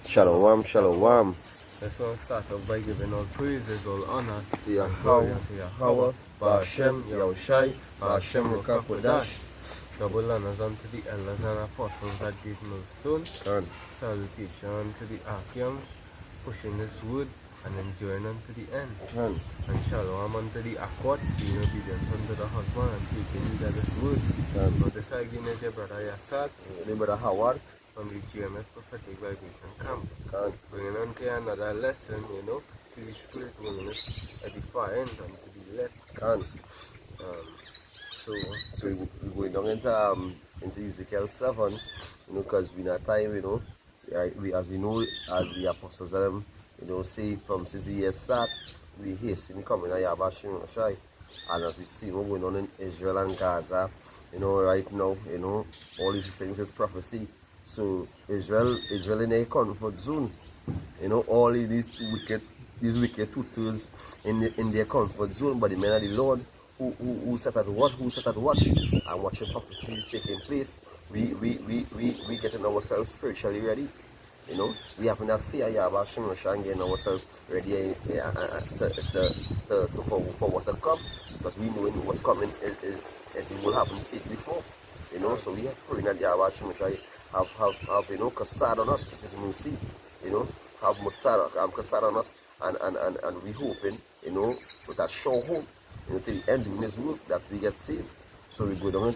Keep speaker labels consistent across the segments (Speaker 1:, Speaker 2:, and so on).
Speaker 1: Shalom, shalom.
Speaker 2: Let's all start off by giving all praises, all honor
Speaker 1: To
Speaker 2: and glory
Speaker 1: Yahweh,
Speaker 2: unto Yahweh, Ba'ashem, Yahushai, Ba'ashem, Rukakodash. Double honors unto the elders and apostles at Great Millstone.
Speaker 1: Khan.
Speaker 2: Salutation to the archions, pushing this wood and enduring unto the end.
Speaker 1: Khan.
Speaker 2: And shalom unto the aquats, being obedient unto the husband and taking heed of this wood.
Speaker 1: Khan.
Speaker 2: So this again is your brother Yasat
Speaker 1: The brother Howard.
Speaker 2: from the GMS Prophetic Vibration Camp.
Speaker 1: Khan.
Speaker 2: Bringing on to another lesson, to the spirit willingness, edifying and to be led.
Speaker 1: Khan.
Speaker 2: So
Speaker 1: we're going down into Ezekiel 7, because we not time, as we know, as the apostles say from since the year start, we hasten coming at Yabashim Shai. And as we see what's going on in Israel and Gaza, right now, all these things is prophecy. So Israel in a comfort zone. All of these wicked tutors in their comfort zone, but the men of the Lord who set at watch, and watching prophecies taking place, we getting ourselves spiritually ready. We have enough fear and getting ourselves ready for what to come, because we know what's coming is it will happen safe before. So we have praying that Yahweh have Kasad on us, as you see, have Kasad on us, and we hoping, with that sure hope, till the end in this work that we get saved. So we go down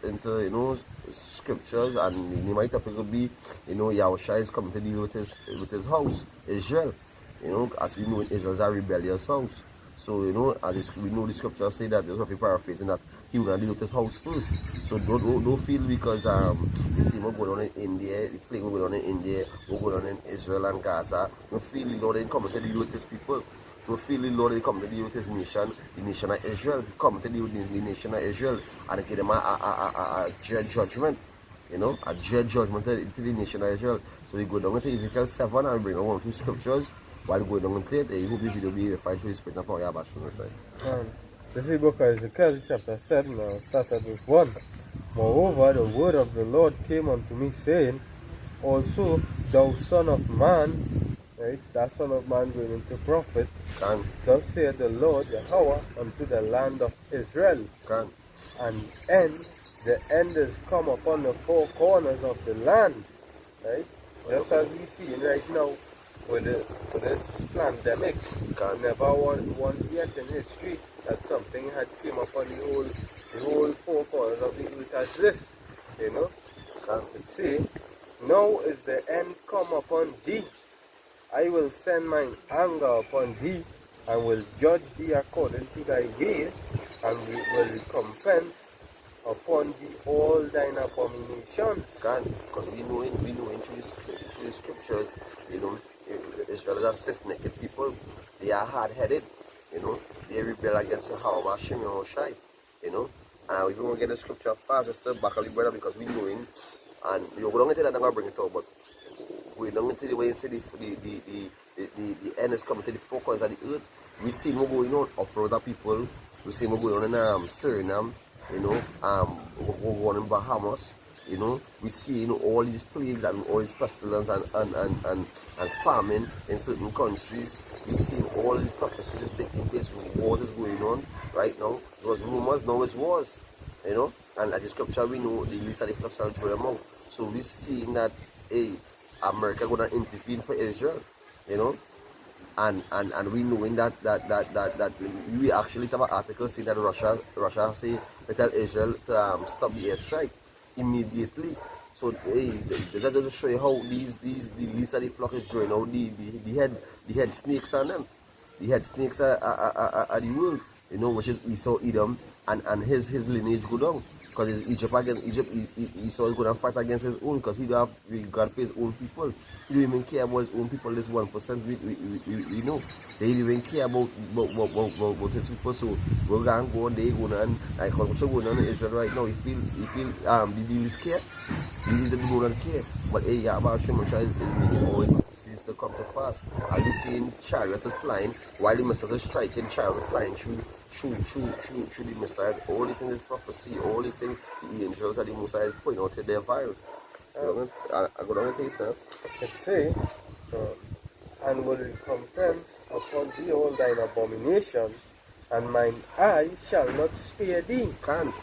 Speaker 1: into scriptures, and the might topic will be, Yahushua is coming to deal with his house, Israel. As we know, Israel is a rebellious house. So, as we know the scriptures say that, there's a paraphrasing that he will deal with his house first. So don't feel because the same will go on in India, the plague will go on in India, will go on in Israel and Gaza. Don't feel the Lord is coming to deal with his people. Don't feel the Lord is coming to deal with his nation, the nation of Israel. He coming to deal with the nation of Israel and give them a judgment. A judgment to the nation of Israel. So we go down into Ezekiel 7 and bring on 2 scriptures while going down into it. I hope this video will be edified through the Spirit of power.
Speaker 2: this is the book of Ezekiel chapter 7, started with 1. Moreover, the word of the Lord came unto me, saying, also, thou son of man, right, that son of man going into prophet, thus saith the Lord Yahweh unto the land of Israel, and the end is come upon the 4 corners of the land, right? Just as we see right now with this pandemic, never once yet in history that something had came upon the whole 4 corners of the earth as this, It say, now is the end come upon thee. I will send mine anger upon thee, and will judge thee according to thy ways, and will recompense upon thee all thine abominations.
Speaker 1: Because we know through the scriptures, Israel is a stiff-necked people. They are hard-headed, they rebel against Yahweh, Hashem, Yahushai, And we're going to get the scripture fast, just to back up the brother, because we know him, and we're going to get that, I'm going to bring it up, but we're going to the way you say the end is coming to the 4 corners of the earth. We see more going on uproar the people. We see more going on in Suriname, we're going on in Bahamas. We see all these plagues and all these pestilence and famine in certain countries. We see all these prophecies taking place. Wars is going on right now. It was rumors, now it's wars. And as the scripture we know, the least of the flock shall dwell among. So we're seeing that America gonna intervene for Israel, and we knowing that we actually have an article saying that Russia say they tell Israel to stop the airstrike immediately. So that doesn't show you how the least of the flock is growing out the head snakes on them. The head snakes are the world, which is Esau, Edom, and his lineage go down. Because Egypt, Esau is going to fight against his own, because he don't have regard for his own people. He don't even care about his own people. This 1% we know. They don't even care about his people. So we're going to go on, they going on, like what's going on in Israel right now. You feel these evils care. These people don't care. But Yahweh is making all prophecies to come to pass. I'll be seeing chariots are flying, while the missiles are striking, chariots are flying through the missiles. All these things is prophecy, all these things the angels and the Messiah is pointing out to their vials. I go down and take it.
Speaker 2: It say, and will recompense upon thee all thine abominations, and mine eye shall not spare thee.
Speaker 1: Can't.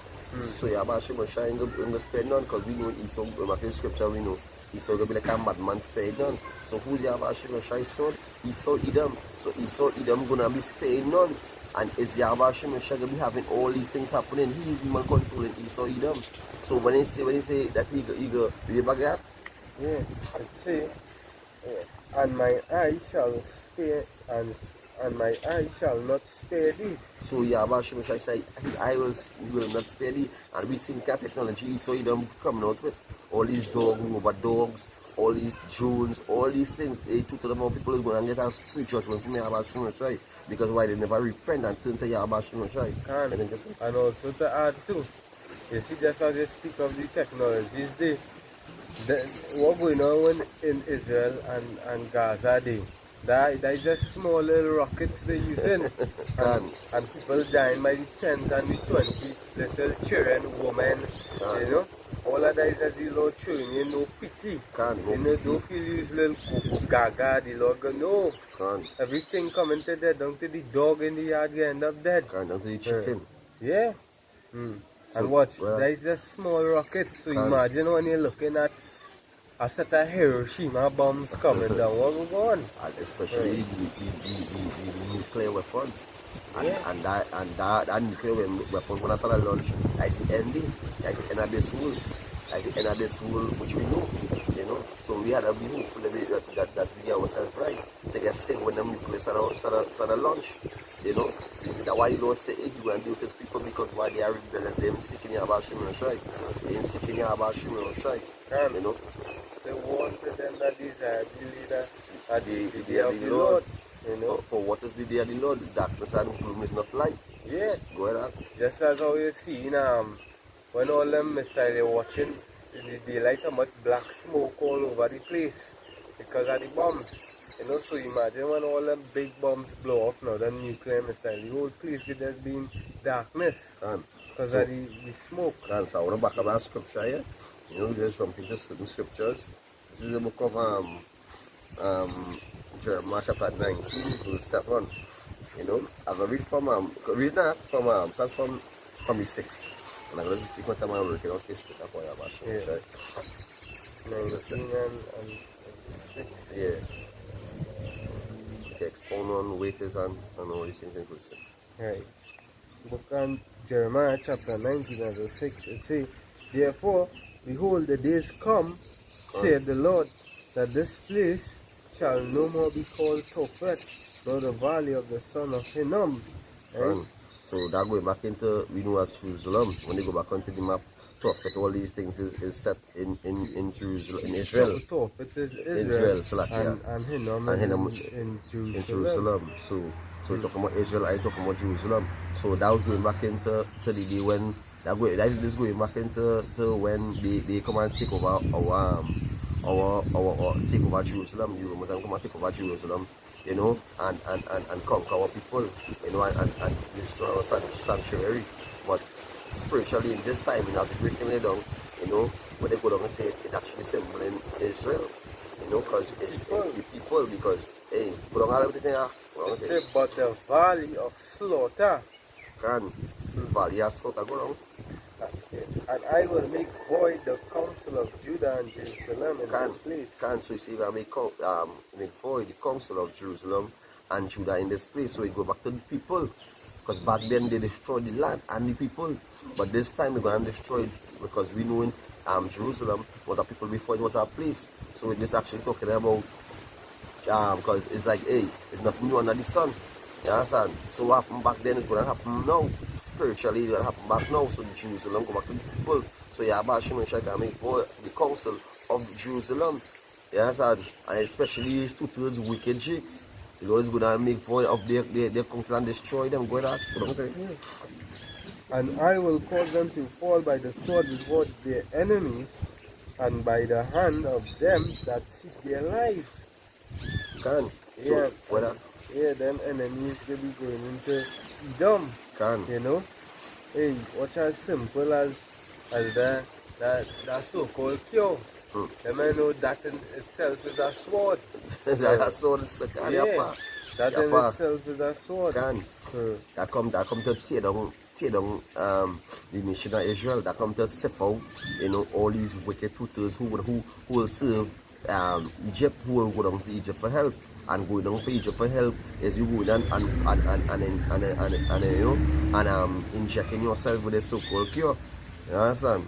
Speaker 1: So yeah, but Shimon Shai in the spend none because we know Esau, in scripture we know Esau gonna be like a madman spared none. So who's Yahweh Shimon Shai's son? Esau Edom. So Esau Edom gonna be spared none. And is Yahweh Shimon Shai gonna be having all these things happening? He is even controlling Esau Edom. So when he say that he go remember that?
Speaker 2: Yeah, it say, and my eye shall spare, and my eye shall not spare thee.
Speaker 1: So Yahweh Shimon Shai say, I will not spare thee. And we see that technology, so you don't coming out with all these dogs, over dogs, all these drones, all these things. They took to them more people is going to get a sweet judgment from Yahweh Shimon Shai. Because why they never repent and turn to Yahweh Shimon Shai.
Speaker 2: And also to add too, you see just as they speak of the technologies, what going on in Israel and Gaza, that is just small little rockets they're using. and people dying by the tens and the 20, little children, women, you know. All of that is that the Lord showing you no pity. You know, don't feel use little cuckoo gaga, the Lord go, no. Everything coming to dead, down to the dog in the yard, you end up dead.
Speaker 1: Down to the chicken.
Speaker 2: Yeah. So, and watch, that is just small rockets. So imagine when you're looking at a set of Hiroshima bombs coming down, what will go on?
Speaker 1: And especially the nuclear weapons. And that nuclear weapons when I start launch, that's the ending. That's the end of this world. That's the end of this world, which we know. You know. So we had a be hopeful that we get ourselves right. To get sick when the nuclear start launch. You know. That's why the Lord said, hey, you and do this people because why they are rebellious, they ain't seeking Yahweh Shimon Shai. They ain't seeking Yahweh Shimon Shai. You know.
Speaker 2: They want to them that desire the leader at the day of the Lord. You know?
Speaker 1: For what is the day of the Lord? The darkness and gloom is not light.
Speaker 2: Yeah.
Speaker 1: Go ahead.
Speaker 2: Just as how you see when all them missiles are watching in the daylight, how much black smoke all over the place because of the bombs. You know, so imagine when all them big bombs blow off now, them nuclear missiles, the whole place could just be in darkness because of the smoke.
Speaker 1: So I want to back up our scripture here. You know, there's something just in scriptures. This is the book of Jeremiah chapter 19, verse 7. You know, I'm going to read from the 6. And I'm going to just take my time and work it out this week for you about it.
Speaker 2: 19 and 6.
Speaker 1: Yeah. Okay, expound on waiters and all these things in verse 6.
Speaker 2: Right. Book of Jeremiah chapter 19 and verse 6. It says, therefore, behold, the days come, saith the Lord, that this place shall no more be called Tophet, nor the valley of the son of Hinnom. Right?
Speaker 1: So that going back into, we know as Jerusalem, when they go back onto the map, Tophet, all these things is set in Jerusalem, in Israel.
Speaker 2: Tophet is Israel, and Hinnom in Jerusalem.
Speaker 1: So we're talking about Israel, I'm talking about Jerusalem. So that was going back into the day when that is going back into when they come and take over our take over Jerusalem. You must come and take over Jerusalem, you know, and conquer our people, you know, and destroy our sanctuary. But spiritually in this time, you know, to break them down, you know, when they go down and take it actually symboling Israel, you know, because the people, because hey, go down everything there.
Speaker 2: It's but the valley of slaughter.
Speaker 1: Valley of slaughter go down.
Speaker 2: And I will make void the counsel of Judah and Jerusalem in this place.
Speaker 1: So you see, I make void the counsel of Jerusalem and Judah in this place. So we go back to the people. Because back then they destroyed the land and the people. But this time they're going to destroy it because we know in Jerusalem, what the people before it was our place. So we're just actually talking about, because it's like, hey, it's nothing new under the sun. You understand? So what happened back then is going to happen now. Spiritually, it's going to happen back now. So the Jerusalem go back to the people. So Yahweh Shimon Shai can make for the council of Jerusalem. You understand? And especially these 2/3 wicked jigs. The Lord is going to make void of their council and destroy them. Go ahead.
Speaker 2: And I will cause them to fall by the sword before their enemies, and by the hand of them that seek their life.
Speaker 1: Yeah. So,
Speaker 2: yeah, them enemies will be going into Edom. You know? Hey, watch as simple as that so-called cure. They may know that in itself is a sword.
Speaker 1: That sword is a can.
Speaker 2: Yeah, that in itself is a sword.
Speaker 1: Can. That come to tear down the nation of Israel. That come to sift out, you know, all these wicked tutors who will serve Egypt, who will go down to Egypt for help. And going down to Egypt for help is you go down and injecting yourself with a so-called cure. You understand?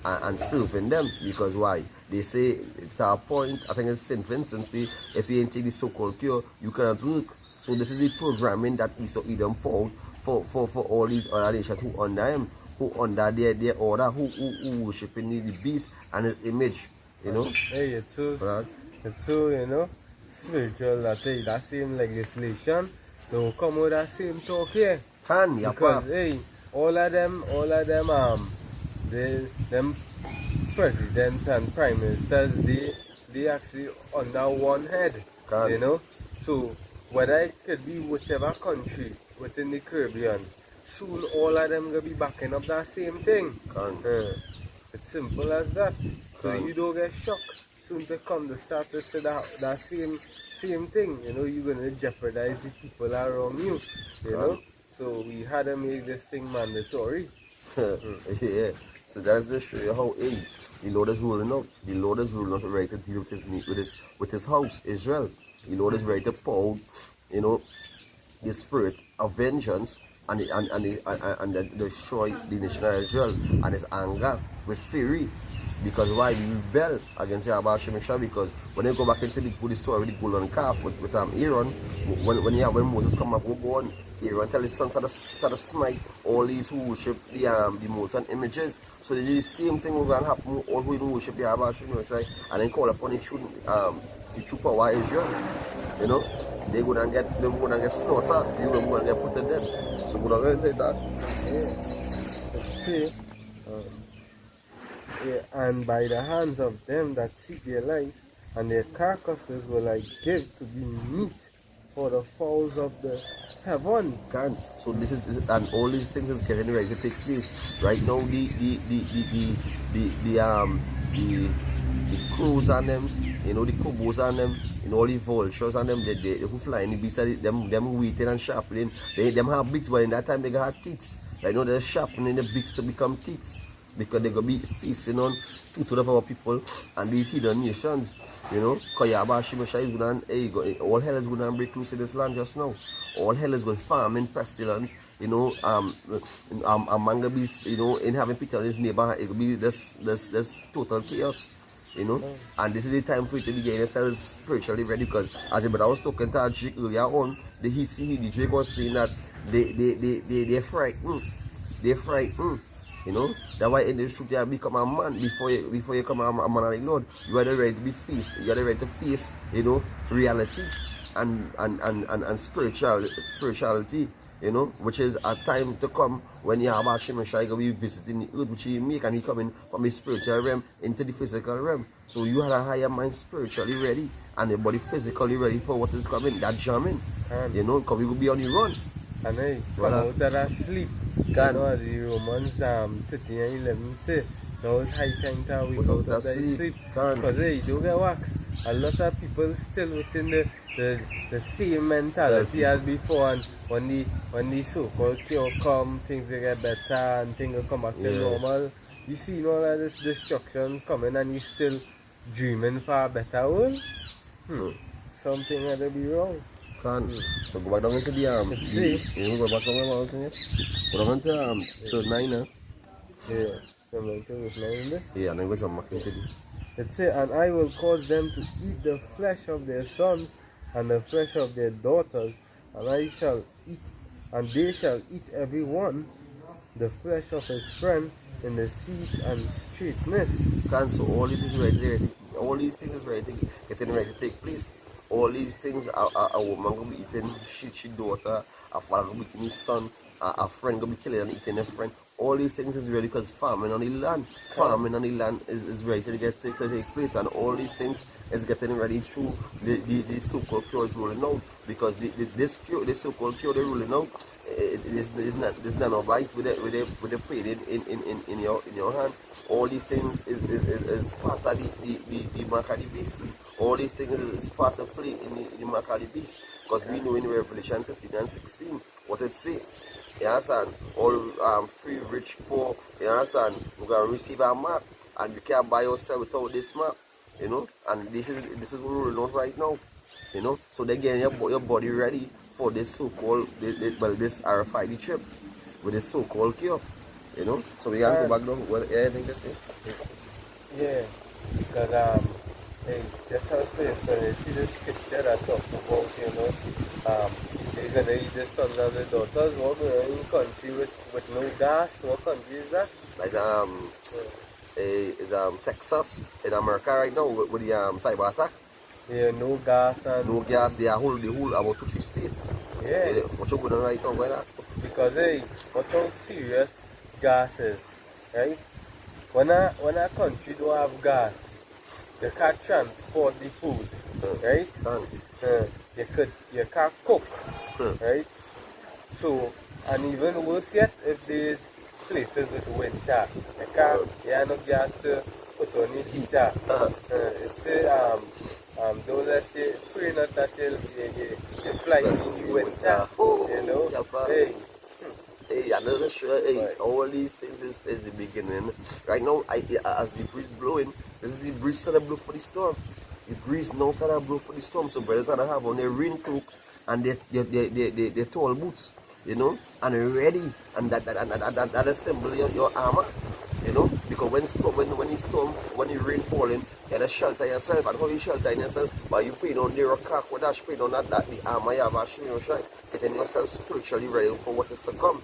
Speaker 1: And serving them, because why? They say it's our point, I think it's St. Vincent, say if you ain't take the so-called cure, you cannot work. So this is the programming that Esau Edom poured for all these other nations who under him, who under their order, who worshiping the beast and his image, you know.
Speaker 2: Hey, it's so you know, spiritual that same legislation don't come with that same talk here. Because hey, all of them them presidents and prime ministers, they actually under one head, you know. So whether it could be whichever country within the Caribbean, soon all of them gonna be backing up that same thing. It's simple as that. So you don't get shocked soon to come to start to say that same thing. You know, you're gonna jeopardize the people around you. You know. So we had to make this thing mandatory.
Speaker 1: Yeah. So that's just show you how the Lord is ruling out. The Lord is ruling out right to deal with his house, Israel. The Lord is ready to pour, you know, the spirit of vengeance and destroy the nation of Israel and his anger with fury. Because why? We rebel against Yahweh Shemeshah, because when they go back into the story with the golden calf with Aaron, when Moses come up, go on, Aaron tell his sons how to smite all these who worship the molten images. So the same thing will going to happen all who worship Yahweh Shemeshah and then call upon the true power of Israel. You know, they're gonna get slaughtered, you're gonna get put to death. So we're gonna say that.
Speaker 2: See, and by the hands of them that seek their life, and their carcasses will I give to be meat for the fowls of the heaven.
Speaker 1: So this is and all these things is getting ready to take place. Right now the crows on them, you know, the cobos on them, you know, all the vultures on them, they who fly in the beasts, them waiting and sharpening. Them have beaks, but in that time they got teeth. Right now they're sharpening the beaks to become teeth, because they're going to be feasting on two of our people and these hidden nations, you know. Because Yahweh Shemeshah is going to, all hell is going to break loose in this land just now. All hell is going to farm in pestilence, you know, among the beasts, you know, in having Peter and his neighbor, it will be this total chaos, you know. And this is the time for you to be getting yourself spiritually ready, because as the brother was talking to Jake earlier on, the Jake was saying that they're frightened. They're frightened. You know, that's why in the truth you have become a man before you become a man of the Lord. You are ready to be faced. You are ready to face, you know, reality and spirituality, you know, which is a time to come when Yahweh Shemeshah will be visiting the earth, which he make, and he coming from the spiritual realm into the physical realm. So you have a higher mind spiritually ready and your body physically ready for what is coming. That jamming, you know, because we will be on the run.
Speaker 2: And hey, come out of that sleep. You know, as the Romans 13 and 11 say, now it's high time to wake out of that sleep. Because hey, you don't get wax. A lot of people still within the same mentality as before, and when the so-called cure come, things will get better and things will come back to normal. You see all of this destruction coming and you still dreaming for a better world? Something had to be wrong.
Speaker 1: So go back down into the you go back down into third 9 now.
Speaker 2: Yeah, come to this 9.
Speaker 1: Yeah, and then go jump back into
Speaker 2: it says, and I will cause them to eat the flesh of their sons and the flesh of their daughters, and I shall eat, and they shall eat every one the flesh of his friend in the seed and straightness.
Speaker 1: So all this is ready. All these things is getting ready to take place. All these things, a woman going to be eating she daughter, a father going to be eating his son, a friend going to be killing and eating a friend. All these things is ready because farming on the land. Farming on the land is ready to take place, and all these things is getting ready through the so-called cure is rolling out, because this cure, this so-called cure they're rolling out, it is not, there's none of bites with the pain in your hand. All these things is part of the mark of the beast. All these things is part of play in the mark of the beast, because we know in Revelation 15 and 16 what it say. You understand? All free, rich, poor, you understand? We're gonna receive our mark, and you can't buy or sell without this mark, you know. And this is what we're rolling out right now, you know. So they're getting your body ready for this so-called this RFID chip with this so-called cure, you know. So we can go back down. What anything to say?
Speaker 2: Yeah, because hey, just as for instance, you see the scripture that talks about, you know, they're gonna eat the sons and the daughters. What in a country with no gas? What country is that?
Speaker 1: Like is Texas in America right now with the cyber attack.
Speaker 2: Yeah, no gas and
Speaker 1: no gas. They are the whole about 2-3 states.
Speaker 2: yeah.
Speaker 1: What you going on right now? Why that?
Speaker 2: Because hey, watch how serious gas is, right? When a country don't have gas, they can't transport the food, right? You can't cook, right? So, and even worse yet, if there's places with winter, you have no gas to put on the heater. It's don't let you pray not that you fly in the winter, you know. Hey.
Speaker 1: Hey, another sure. Hey, all these things is the beginning. Right now, as the breeze blowing, this is the breeze that blow for the storm. The breeze now started blow for the storm. So brothers that have on their raincoats and their tall boots, you know, and ready, and that assemble your armor, you know, because when the rain falling, you gotta shelter yourself. And how you shelter yourself? By you putting on the rock, with that putting on that the armor you have actually your shine, getting yourself spiritually ready for what is to come,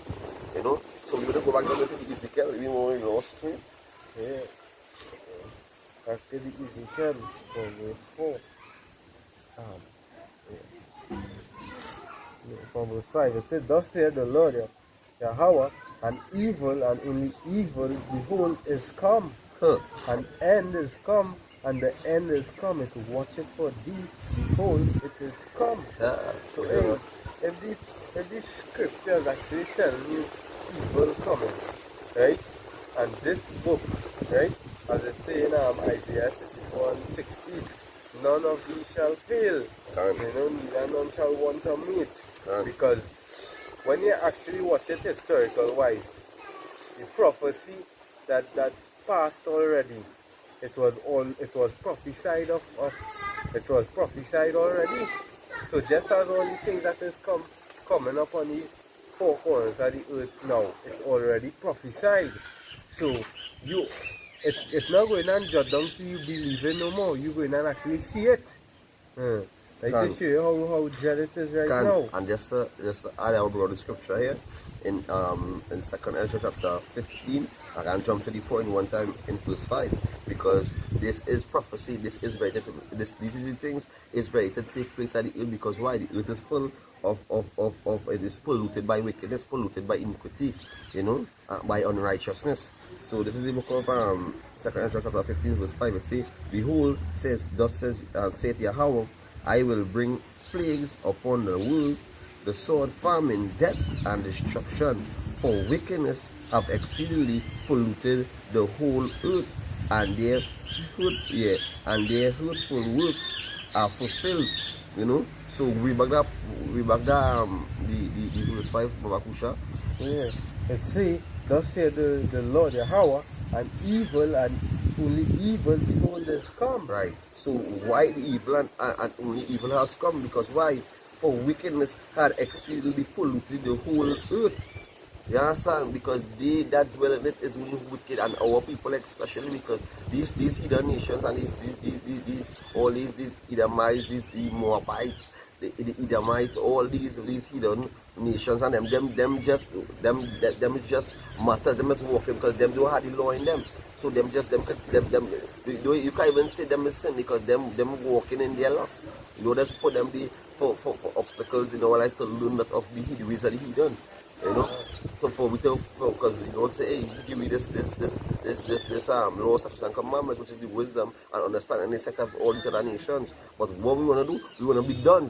Speaker 1: you know. So we're gonna go back down to the Ezekiel. We more lost to it.
Speaker 2: Yeah. Back to the Ezekiel from verse 4. From verse 5, it said, "Thus saith the Lord Yahweh, an evil and only evil, behold, is come. An end is come, and the end is come. It watcheth for thee, behold, it is come." So hey, if these scriptures actually tell you evil coming, right? And this book, right, as it says in Isaiah 51:16, none of these shall fail. You know, neither none shall want to meet. Because when you actually watch it historical wise, the prophecy that passed already, it was prophesied it was prophesied already. So just as all the things that is coming up on the four corners of the earth now, it's already prophesied. So it's not going to jot down to you believe it no more. You're going to actually see it. Like to show you how dread it is right now.
Speaker 1: And just to add our broader scripture here in 2nd Ezra chapter 15, I can jump to the point one time in verse 5, because this is prophecy. This is ready to this is the things is ready to take place at the earth. Because why? The earth is full of it is polluted by wickedness, polluted by iniquity, you know, by unrighteousness. So this is the book of 2nd Ezra chapter 15 verse 5. It says, "Behold, saith Yahweh, I will bring plagues upon the world, the sword, famine, death, and destruction. For wickedness have exceedingly polluted the whole earth, and their hurtful works are fulfilled." You know. So we back up the verse 5, Babakusha.
Speaker 2: Yeah. It say, "Thus saith the Lord Yahweh, an evil and only evil, behold, is come."
Speaker 1: Right. So why the evil and only evil has come? Because why? For wickedness had exceedingly polluted the whole earth. You understand? Because they that dwell in it is only wicked, and our people especially, because these heathen nations and these Edomites, these Moabites, the Edomites, all these heathen nations, and them just matters. Them just walking because them don't have the law in them. So you can't even say them is sin, because them walking in their lust. You know, just put them for obstacles in our lives to learn that of the ways of the heathen. You know, so for we to because you don't say, hey, give me this law, statutes and commandments, which is the wisdom and understanding and the set of all these other nations. But what we want to do, we want to be done.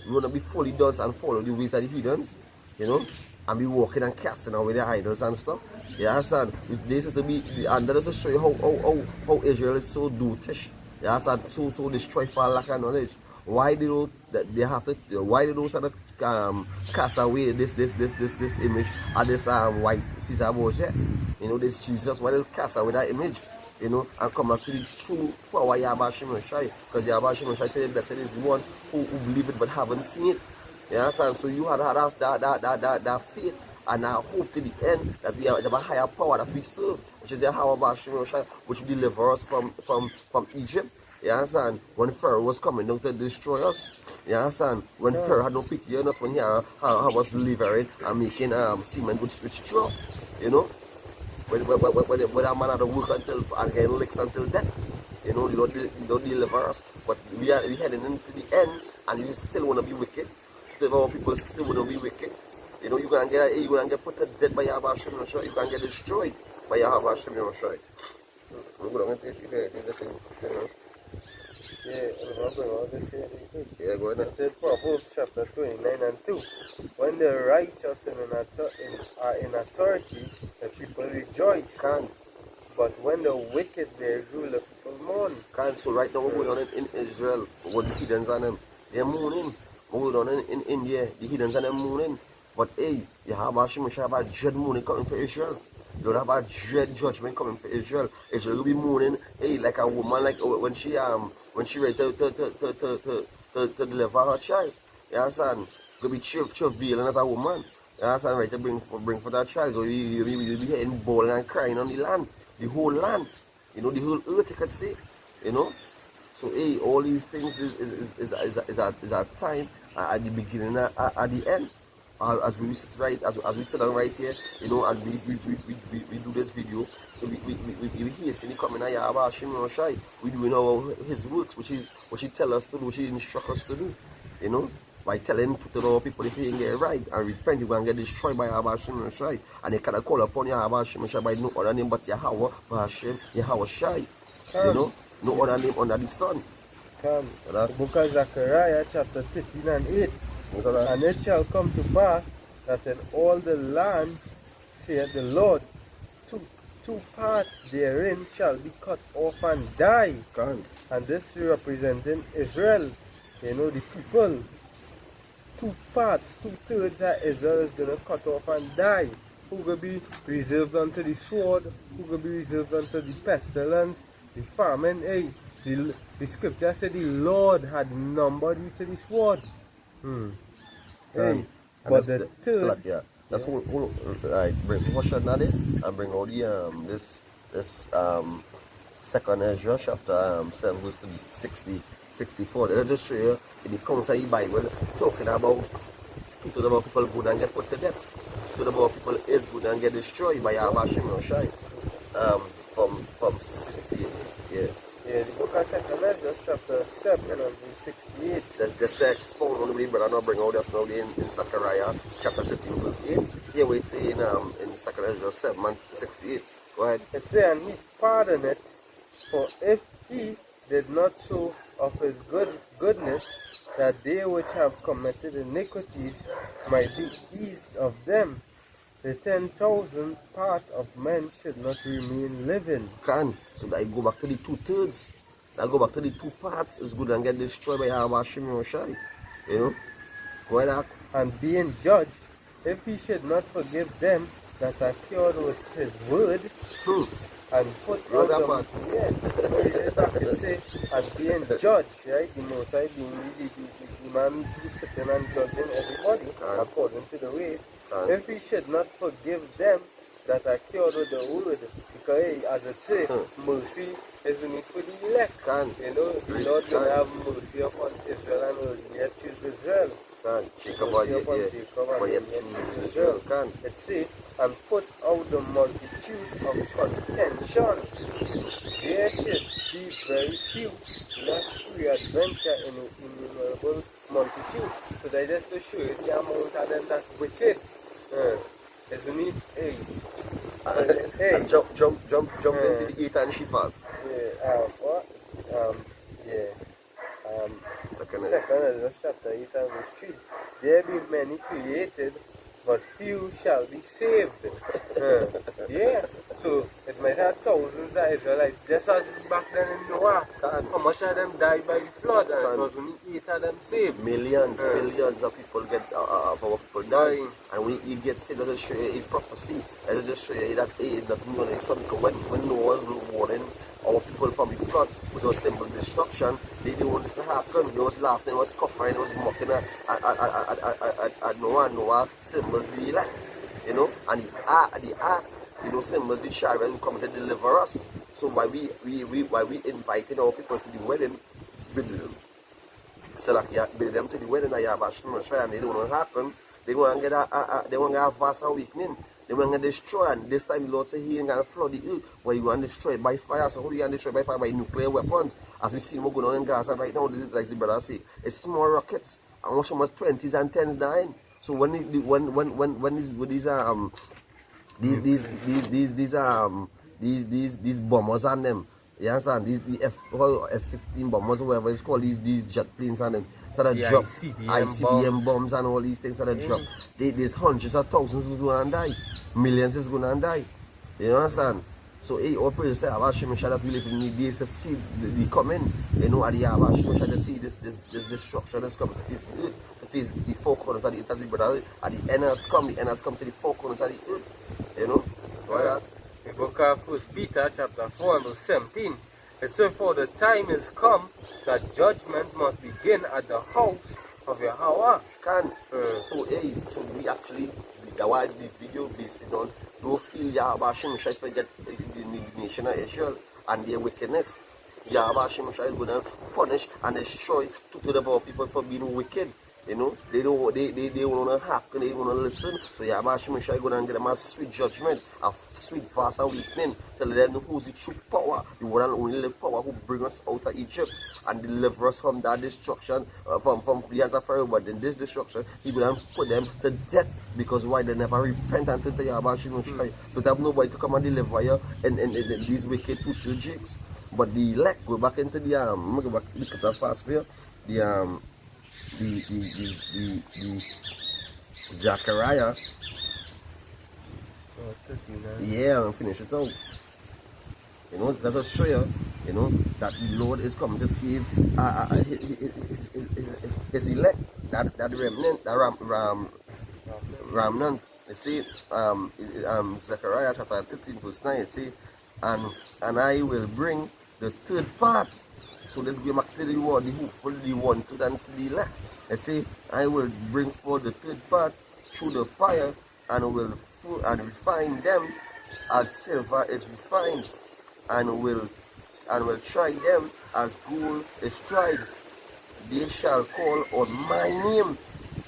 Speaker 1: We want to be fully done and follow the ways of the heathens, you know, and be walking and casting away their idols and stuff. You understand? This is to be, and that is to show you how Israel is so dutish. You understand? So destroyed for lack of knowledge. Why they don't, that they have to, why they don't sort of cast away this image of this white Caesar bullshit, you know, this Jesus? Why they don't cast away that image, you know, and come back to the true power Yahweh Shimon Shai? Because Yahweh Shimon Shai said blessed is the one who believe it but haven't seen it. You understand? So you had that faith and I hope to the end that we have a higher power that we serve, which is Yahweh Shimon Shai, which will deliver us from Egypt. You understand? When Pharaoh was coming down to destroy us, you understand? When Pharaoh had no pity on us, when he was delivering and making semen which true, you know? When that man had to work until and get licks until death, you know, you don't deliver us. But we heading into the end and you still want to be wicked. Still our people still want to be wicked. You know, you're gonna get put to death by Yahweh Shem Yahshua. You can get destroyed by Yahweh Shem Yahshua.
Speaker 2: Yeah, remember this here.
Speaker 1: Yeah, go ahead.
Speaker 2: It said Proverbs chapter 29 and 2. When the righteous are in authority, the people rejoice. But when the wicked they rule, the people mourn.
Speaker 1: So right now we're going on in Israel, what the heathens and them, they're mourning. We're going on in India, the heathens and them mourning. But hey, you have a dread mourning coming for Israel. You have a dread judgment coming for Israel. Israel will be mourning, hey, like a woman, like when she ready to deliver her child. You understand? Could be travailing as a woman. You understand? Right to bring for that child. So you'll be hearing bawling and crying on the land. The whole land. You know, the whole earth, you could say. You know? So hey, all these things is a time at the beginning and at the end. As we sit down right here, you know, and we do this video, we hear Cindy coming at Yahweh Shem Yahshua. We doing his works, which he tell us to do, which he instruct us to do, you know, by telling to our people if you ain't get it right and repent, you gonna get destroyed by Yahweh Shem Yahshua. And they cannot call upon Yahweh Shem Yahshua by no other name but Yahweh Hashem Yahweh Shai. You know, no other name under the sun.
Speaker 2: The book of Zechariah chapter 13 and 8. And it shall come to pass that in all the land, saith the Lord, two parts therein shall be cut off and die. And this representing Israel, you know, the people. 2 parts, 2/3 of Israel is going to cut off and die. Who will be reserved unto the sword, who will be reserved unto the pestilence, the famine. Hey, the scripture said the Lord had numbered you to the sword. Hey, but the third,
Speaker 1: that's whole bring Hoshad Nadi and bring all the this second Ezra chapter 7 verse to 64. Let's just show you in the council of the Bible talking about people good and get put to death. So about people is good and get destroyed by Yahweh Shem Yahshua. From 68.
Speaker 2: Yeah, the book of 2 Ezra chapter 7 and verse 68.
Speaker 1: That's the expound on the Bible, but I'm not bring out that's now in Zechariah chapter 15 verse 8. Here we say in 2 Ezra 7 and 68. Go ahead.
Speaker 2: It says, and he pardoned it, for if he did not show of his goodness, that they which have committed iniquities might be eased of them, the 10,000 part of men should not remain living.
Speaker 1: So I go back to the 2/3. I go back to the 2 parts. It's good and get destroyed by Yahweh Shem Yahshua. You know? Go ahead.
Speaker 2: And being judged, if he should not forgive them that are cured with his word, and put out them, exactly say, and being judged, right? The Most High being the man who's sitting and judging everybody according to the ways. If he should not forgive them that are cured with the word, because hey, as it say, mercy is only for the elect. You know, the Lord will have mercy upon Israel and will yet choose Israel. It say, and put out the multitude of contentions. There should be very few, lest we adventure in an innumerable multitude. So that just to show you the amount of them that wicked. Isn't it? Hey.
Speaker 1: And jump into the 8 and shifas.
Speaker 2: Yeah, what? Yeah.
Speaker 1: Second.
Speaker 2: Second Ezra chapter 8 and verse 3. There be many created, but few shall be saved. Yeah. So it might have thousands of Israelites, just as back then in Noah. How much of them died by the flood, and it was only 8 of them saved.
Speaker 1: Millions of people of our people dying, and when you get saved, let's just show you a prophecy. Let's just show you that when Noah was warning our people from the flood, with those simple destruction, they didn't want it to happen. They was laughing, they was scoffing, they was mocking at Noah. Noah symbols the elect, you know, and the ark, you know, symbols the chariot who come to deliver us. So why we inviting our people to the wedding, build them to the wedding, and they don't want to happen. They want to get they want to have vast awakening. They want to destroy, and this time the Lord said He ain't going to flood the earth, where you want to destroy by fire. So how do you want to destroy by fire? By nuclear weapons. As we see what's going on in Gaza right now, this is like the brother say, it's small rockets, and watch almost 20s and 10s dying. So when these bombers on them, you understand? These F-15 bombers, whatever it's called, these jet planes on them, that drop ICBM bombs and all these things that drop. There's hundreds of thousands who's going to die, millions is going to die. You understand? So our prayer say, Hashem that we live in the days to see the coming. You know, at the Hashem to see this destruction that's coming to face the four corners of the earth, as the brother at the end has come to the four corners of the earth. You know? Right?
Speaker 2: The book of 1 Peter chapter 4 and verse 17. It says, for the time is come that judgment must begin at the house of Yahweh.
Speaker 1: So we actually, that's why this video based on, don't feel Yahweh Hashem shall forget the nation of Israel and their wickedness. Yahweh Hashem shall is going to punish and destroy to the people for being wicked. You know, they want to hack and they want to listen. So Yahweh Hashem shall go and get them a sweet judgment, a sweet vast awakening. Tell them who's the true power, the one and only power who bring us out of Egypt and deliver us from that destruction, from the hands of Pharaoh. But in this destruction, He will put them to death, because why? They never repent until the Yahweh Hashem shall. So they have nobody to come and deliver you in these wicked two jigs. But the elect go back into the I'm gonna go back this chapter fast here. The Zechariah. Yeah, I'm finish it out. You know, let us show you, you know, that the Lord is coming to save his elect, that remnant, that remnant. It says, Zechariah chapter 13 verse 9, it says, and I will bring the third part. So let's go back to the word, the hopeful, the wanted, and to the elect. I say, I will bring forth the third part through the fire, and will refine them as silver is refined, and will try them as gold is tried. They shall call on my name.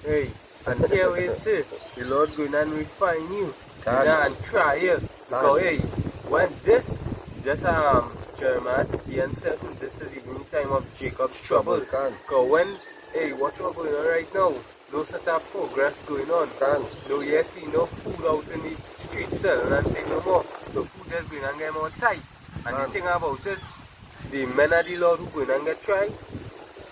Speaker 2: Hey, and here we say, the Lord going and refine you, and try you. Because hey, when this Jeremiah 50 and 7, this is even the time of Jacob's trouble. Because when, hey, what you're going on right now, no sort of progress going on. No, you see no food out in the street selling and thing no more. The food is going and get more tight. And the thing about it, the men of the Lord who going and get tried,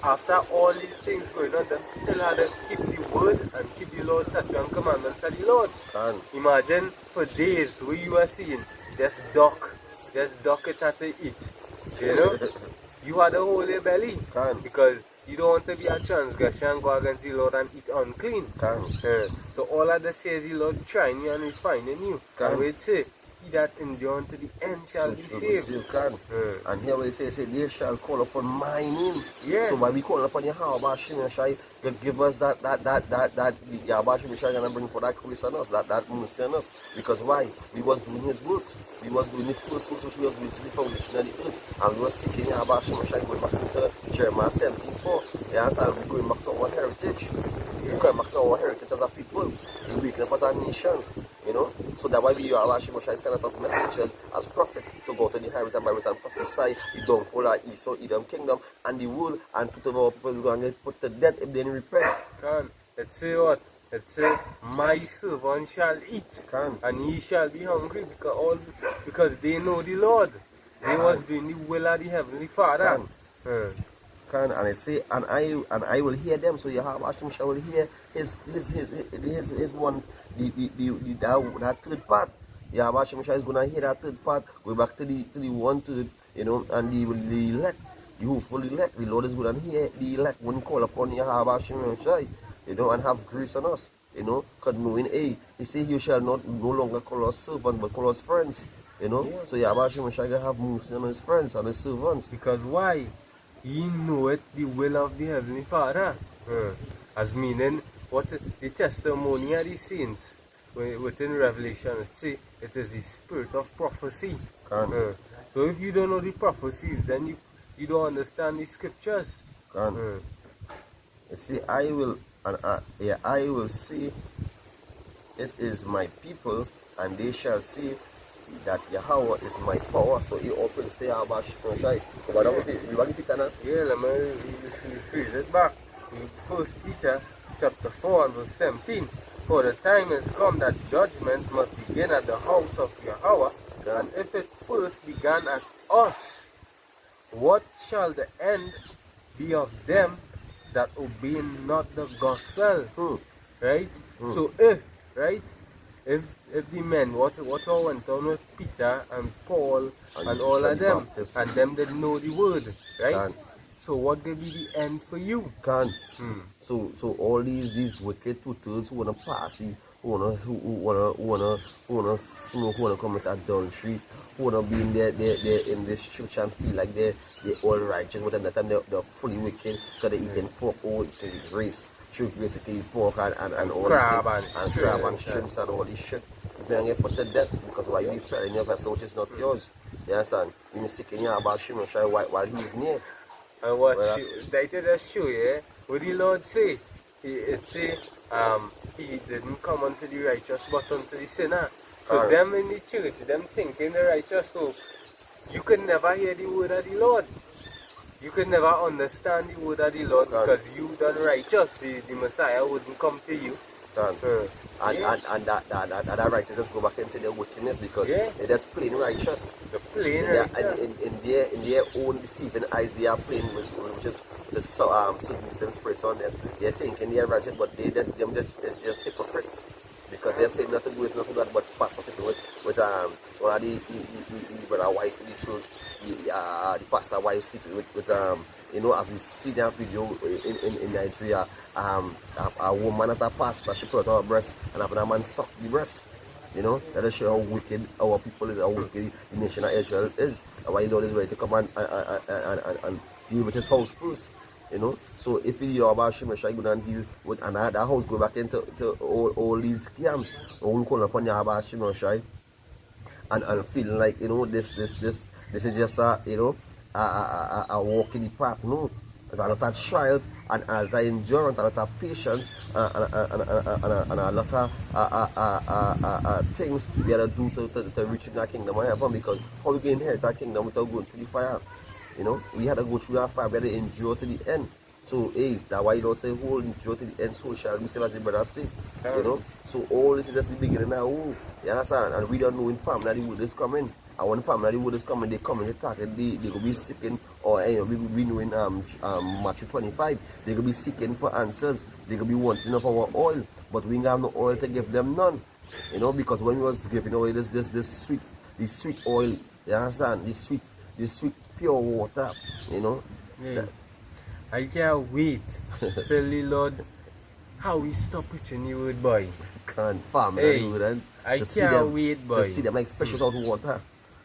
Speaker 2: after all these things going on, them still had to keep the word and keep the Lord's statute and commandments of the Lord. Imagine for days where you are seeing just duck it at the eat. You know? You had a hole in belly. Because you don't want to be a transgression and go against the Lord and eat unclean. So all of this says the Lord trying you and refining you. And we say, he that endure to the end shall be saved.
Speaker 1: And here we say, they shall call upon my name.
Speaker 2: Yeah.
Speaker 1: So when we call upon Yahweh Hashem shall give us that Yahweh Hashem shall gonna bring for that grace on us, that mercy on us. Because why? We was doing his works. We was doing the first works which we was doing to the foundation of the earth. And we was seeking Yahweh Hashem shall going back into Jeremiah 17:4. Yeah, so we're going back to our heritage. We're going back to our heritage as a people. We're waking up as a nation. You know, so that why we are actually send us as messengers, as prophets, to go to the highways and byways and prophesy the downfall of Esau, Edom kingdom, and the world, and to our people who are going to put to death if they didn't repent.
Speaker 2: Let's say what? it says, my servant shall eat,
Speaker 1: Can.
Speaker 2: and he shall be hungry, because they know the Lord. They was doing the will of the Heavenly Father.
Speaker 1: Can. And it say, and I will hear them. So Yahweh Hashem shall hear his one, that third part. Yahweh Hashem is gonna hear that third part. Go back to the one to the, you know, and the elect, the hopeful elect. The Lord is gonna hear the elect when call upon Yahweh Hashem, you know, and have grace on us, you know, because knowing, hey, he say you shall no longer call us servants, but call us friends, you know. Yeah. So Yahweh Hashem shall have mercy on his friends and his servants.
Speaker 2: Because why? He knoweth the will of the Heavenly Father. As meaning, what the testimony of the saints within Revelation, it say it is the spirit of prophecy. So if you don't know the prophecies, then you don't understand the scriptures.
Speaker 1: You see, I will say, it is my people, and they shall see that Yahweh is my power. So he opens the Yahweh.
Speaker 2: Yeah, let me rephrase it back. 1 Peter chapter 4 and verse 17. For the time has come that judgment must begin at the house of Yahweh, and if it first began at us, what shall the end be of them that obey not the gospel? Right? So if the men, what all went on with Peter and Paul and all of them, and them that know the word, right? So what will be the end for you?
Speaker 1: So all these wicked tutors who wanna party, who wanna commit adultery, who wanna be in there in this church and feel like they're all righteous, but at that time they're fully wicked because they're eating pork or eating grace. Basically pork and all
Speaker 2: crab
Speaker 1: and crab and shrimps and all this shit. You can get put to death because why you fair in your vessel which is not yours. You understand? You may sick in your about Shimon while he's near.
Speaker 2: And what they did a show, yeah? What the Lord say? It say he didn't come unto the righteous but unto the sinner. So them in the church, them thinking the righteous, so you can never hear the word of the Lord. You could never understand the word of the Lord because you done righteous. The Messiah wouldn't come to you.
Speaker 1: And that righteousness go back into their wickedness because they're just plain righteous.
Speaker 2: The plain righteous.
Speaker 1: In their own deceiving eyes, they are plain, which is certain spirits on them. They're thinking they're righteous, but it's just hypocrites. Because they're saying nothing good, nothing bad, but pastor sitting with already with our wife in the church, the pastor wife sleeping with you know, as we see that video in Nigeria, a woman at a pastor, she put out her breast and having a man suck the breast. You know, that is show how wicked our people is, how wicked the nation of Israel is. And why the Lord is ready to come and deal with his house first. You know, so if you know about Shemeshai, you and deal with another house, go back into all these scams, or we call upon Yahweh Shemeshai, and feeling like, you know, this is just a, you know, a walk in the park. No, there's a lot of trials and a lot of endurance, a lot of patience, and a lot of things we have to do to reach in that kingdom of heaven. Because how we can inherit that kingdom without going through the fire? You know, we had to go through that fire, we had to endure to the end. So, hey, that's why Lord say, who will endure to the end, so shall be saved, as the brother say. You know, so all this is just the beginning now. You understand? And we don't know in family that the word is coming. And when family that the word is coming, they come and attack it, they go be seeking, or you know, we know in Matthew 25, they go be seeking for answers, they go be wanting of our oil, but we don't have no oil to give them none. You know, because when we was giving away this sweet oil, you understand? This sweet pure water, you know.
Speaker 2: I can't wait till the Lord how we stop preaching the word, boy.
Speaker 1: Can't farm and
Speaker 2: I can't wait, boy.
Speaker 1: To see them like fish out of water.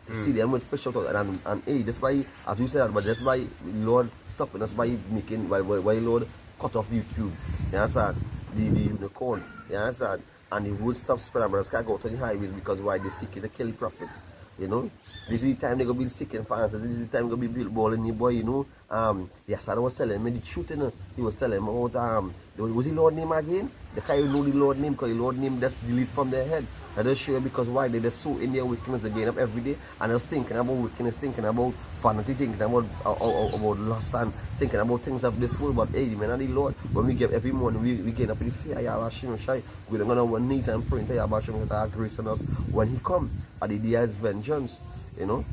Speaker 1: To see them with fish out of and hey, that's why, as you said, but that's why Lord stopping us by making why Lord cut off YouTube. You understand? The unicorn, you understand? And the word stop spreading, brothers can't go to the highways because why they seeking to kill the prophets. You know, this is the time they're gonna be seeking for answers. This is the time they're gonna be built ball in the boy, you know, the son was telling me the truth, you know. He was telling me about was the Lord name again? The guy know the Lord name because the Lord name just delete from their head. I just show you because why they just so in their wickedness again up every day and just thinking about wickedness, thinking about vanity, thinking about lust and thinking about things of this world. But hey, the man of the Lord, when we get every morning, we get up in the fear, we're going on our knees and praying to Yahweh that grace on us when he come at the day of his vengeance, you know.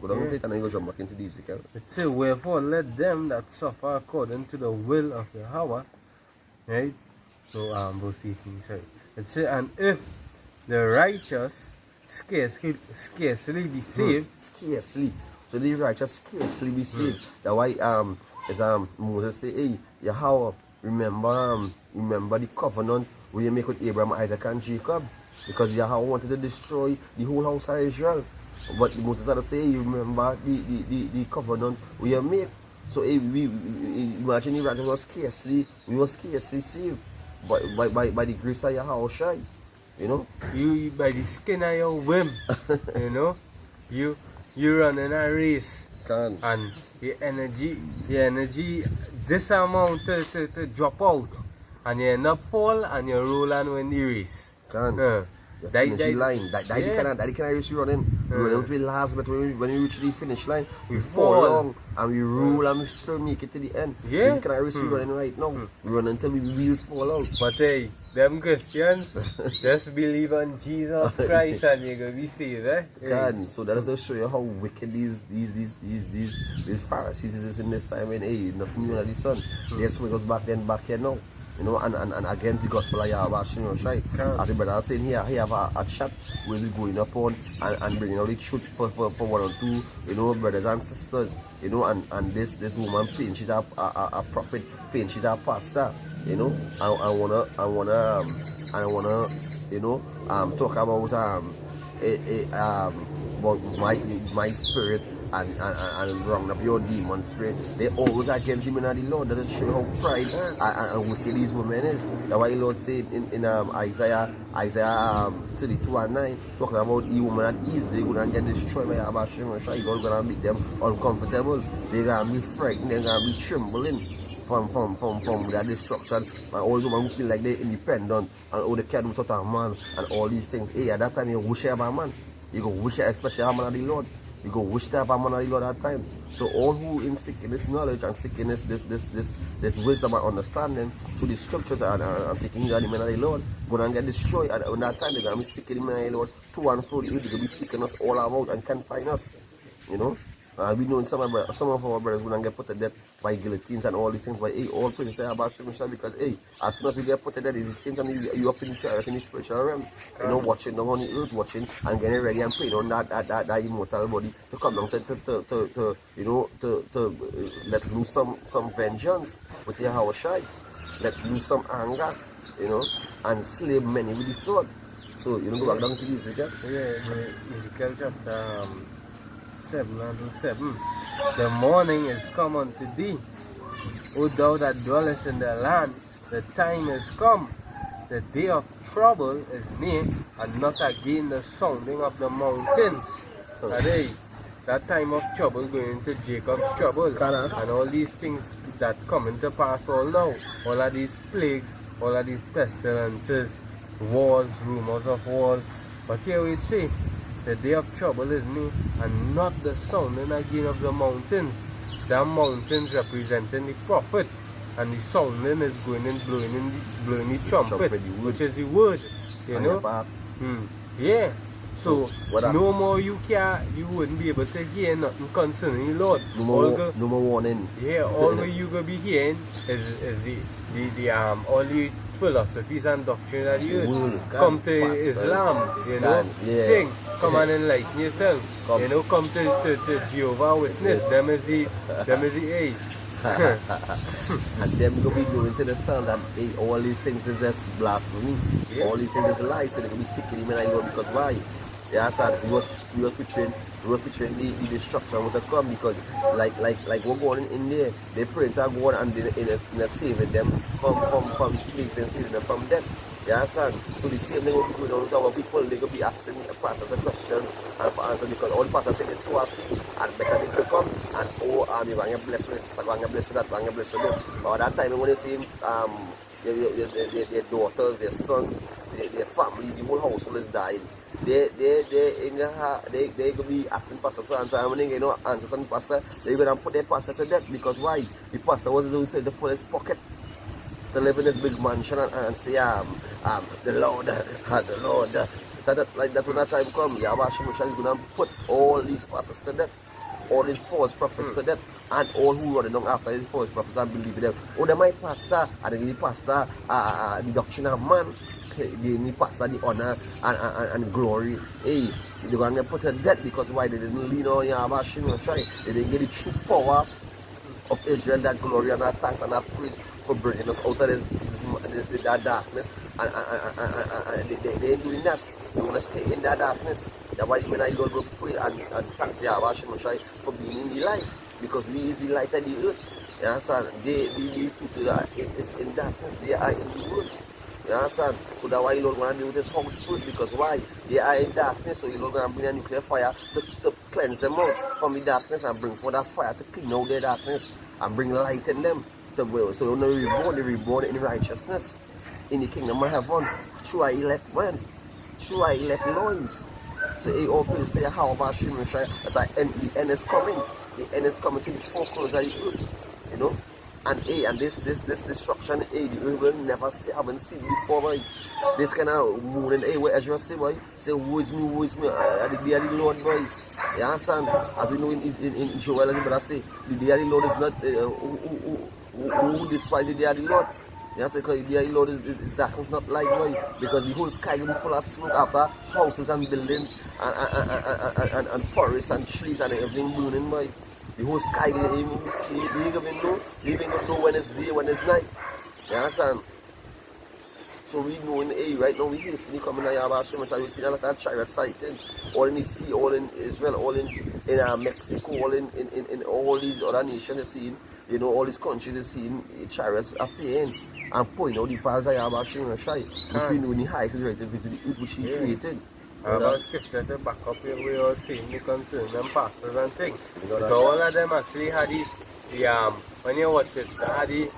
Speaker 1: But I'm going to go jump back into these again.
Speaker 2: It says, wherefore let them that suffer according to the will of Yahweh, right? So verse 18 says, it says, and if the righteous scarcely be saved.
Speaker 1: Scarcely. So the righteous scarcely be saved. That's why as Moses say, hey, Yahweh, remember the covenant where you make with Abraham, Isaac, and Jacob. Because Yahweh wanted to destroy the whole house of Israel. But Moses had to say, you remember the covenant we have made. So we imagine the righteous was scarcely saved by the grace of Yahweh. You know?
Speaker 2: You by the skin of your whim, you know? You run in a race. And your energy this amount to drop out. And you end up fall and you roll and win the race.
Speaker 1: Finish line. That kind of race you running. We run to the last, but when we reach the finish line, we fall along and we roll and we still make it to the end. This is the kind of race we running right now. We run until we wheels fall out.
Speaker 2: But hey, them Christians just believe on Jesus Christ and you're gonna be saved, eh?
Speaker 1: Hey. So that is to show you how wicked these Pharisees is in this time. And hey, nothing new under the sun. Yes, we goes back here now. You know, and against the gospel of Yahweh, you know, right? As the brother was saying here, he have a chat we'll be going upon and bringing out the truth for one or two, you know, brothers and sisters, you know, and this woman Payne, she's a prophet, Payne, she's a pastor, you know. I wanna you know, talk about my spirit and wrong up your demon spirit. They always against him and the Lord. Doesn't show how pride and wicked these women is. That's why the Lord said in Isaiah 32:9, talking about the woman at ease, they're gonna get destroyed by Abashim and Shai. God's gonna make them uncomfortable. They're gonna be frightened, they're gonna be trembling from that destruction. And all the women who feel like they're independent and all the cat without a man and all these things. Hey, at that time you wish you have a man. You go wish you especially a man of the Lord. You go wish to have a man of the Lord at that time. So all who in seeking this knowledge and seeking this wisdom and understanding through the scriptures and taking the man of the Lord, gonna get destroyed. And at that time they're gonna be seeking the man of the Lord to and fro. They're gonna be seeking us all about and can't find us. You know? We know some of our brothers gonna get put to death by guillotines and all these things, but hey, all praise to about Shemishah, because hey, as soon as we get put to death, it's the same time you up in the spiritual realm, you know, watching down on the earth, watching and getting ready and praying on that immortal body to come down to you know, to let loose some vengeance with Yahweh Shai, let loose some anger, you know, and slay many with the sword. So you know, go back down to Ezekiel.
Speaker 2: Ezekiel chapter 7:7. The morning is come unto thee, O thou that dwellest in the land. The time is come, the day of trouble is near, and not again the sounding of the mountains. That time of trouble going into Jacob's trouble, and all these things that come into pass all now, all of these plagues, all of these pestilences, wars, rumors of wars. But here we say, the day of trouble is near, and not the sounding again of the mountains. The mountains representing the prophet, and the sounding is going and blowing the trumpet, which is the word, you know. Yeah. So no more you wouldn't be able to hear nothing concerning the Lord.
Speaker 1: No more warning.
Speaker 2: Yeah, all you gonna be hearing is the all the philosophies and doctrines that you come to Islam, you know, thing. Come and enlighten yourself. You know, come to Jehovah Witness. Them is the age.
Speaker 1: And them go be doing to the sun that hey, all these things is just blasphemy. All these things is lies, so they can be sick in him and I because why? Yeah, sir, we was picturing the destruction was to come because like what going in there, they pray to God and they're saving them from plagues and saving them from death. You understand? So the same thing will be going on with our people. They will be asking the pastors a question and for answer because all the pastors say they so a see and better things to come and you want to bless this, you want to bless that, you want to bless this. But at that time when you see their daughters, their sons, their family, the whole household is dying. They gonna be asking pastor to answer. And when they answer some pastor, they're gonna put their pastor to death because why? The pastor was always in the fullest pocket to live in this big mansion and say the Lord, the Lord. Like that when that time comes, Yahweh Shemashah is gonna put all these pastors to death, all these false prophets to death, and all who running down after these false prophets and believe in them. Oh, they might pastor, and the pastor, the doctrine of man, the pastor, the honor and glory. Hey, they're going to put to death because why? They didn't lean on Yahweh Shemashah. They didn't get the true power of Israel, that glory and that thanks and that praise for bringing us out of that darkness. And they ain't doing that. They want to stay in that darkness. That's why when I go pray and thank Yahweh Shemashah for being in the light. Because we is the light of the earth. You understand? These people that is in darkness, they are in the world. You understand? So that's why you don't want to deal with this house first, because why? They are in darkness, so you don't want to bring a nuclear fire to cleanse them out from the darkness and bring for that fire to clean out their darkness and bring light in them. So when they reborn in righteousness in the kingdom of heaven through our elect man, through our elect loins. So all people say how about Shemashah that the end is coming. The end is coming to these four corners of the earth. You know? And this destruction, the earth will never see, haven't seen before, boy. This kind of moon and where Ezra say, boy, say, who is me, the day of the Lord, boy. You understand? As we know in Joel, as brother say, the day of the Lord is not, who despise the day of the Lord? You understand? Because the day of the Lord is darkness, not light, boy. Because the whole sky will be full of smoke after houses and buildings and forests and trees and everything burning, boy. The whole sky, you see, you even know when it's day, when it's night. You understand? So we know right now we hear the coming in Yahweh Shemashah, we see a lot of chariot sightings, all in the sea, all in Israel, all in Mexico, all in all these other nations, you see, you know, all these countries, you see chariots appearing and pointing out the fires of Yahweh Shemashah, which we know in the highest is relative to the earth which he created.
Speaker 2: About scripture to back up here, we are seeing the concern them pastors and things. Because all of them actually had the when you watch it, they had the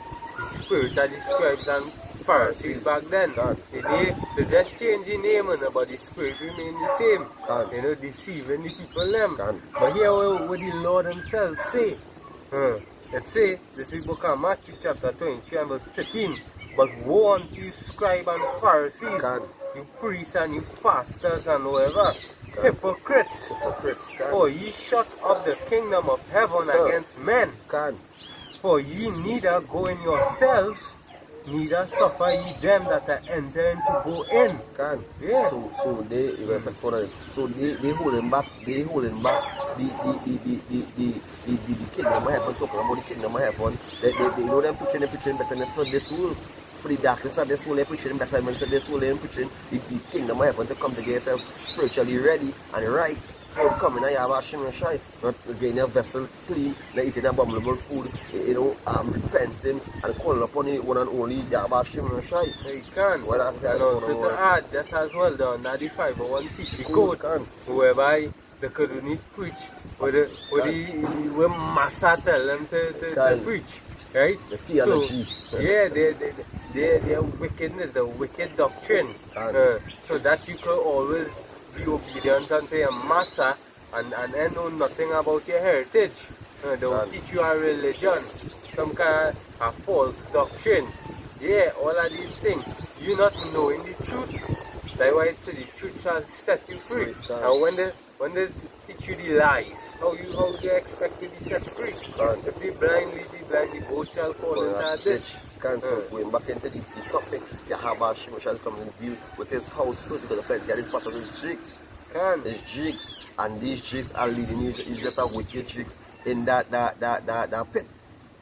Speaker 2: spirit of the scribes and Pharisees back then. They just changed the name, but the spirit remained the same. You know, deceiving the people them. But here what the Lord himself say. Let's say, this is book of Matthew chapter 23 and verse 13. But woe unto you, scribe and Pharisees, you priests and you pastors and whoever, hypocrites, for ye shut up the kingdom of heaven against men. For ye neither go in yourselves, neither suffer ye them that are entering to go in. Yeah.
Speaker 1: So they holding back the kingdom of heaven, talking about the kingdom of heaven. They know them preaching better than this world. For the darkness of this world, they're preaching better than this world, they're preaching the kingdom of heaven to come to get yourself spiritually ready and right for coming of Yahweh Shemashah, not getting your vessel clean, not eating abominable food, you know, repenting and calling upon the one and only Yahweh Shemashah.
Speaker 2: You can. And also to add, just as well done, that the 501c code, whereby they could only preach with Massa tell them to preach. Right? So, yeah, their wickedness, the wicked doctrine. So that you can always be obedient unto your master and then know nothing about your heritage. They will teach you a religion, some kind of false doctrine. Yeah, all of these things. You not knowing the truth. That's why it says the truth shall set you free. And when they teach you the lies, how do you expect to be set free? If they blind lead the blind, the boat shall fall into a ditch.
Speaker 1: So going back into the topic, Yahweh Shemashah comes and deal with his house first because the place getting part of his jigs. His jigs, and these jigs are leading you. It's just a wicked jigs in that pit.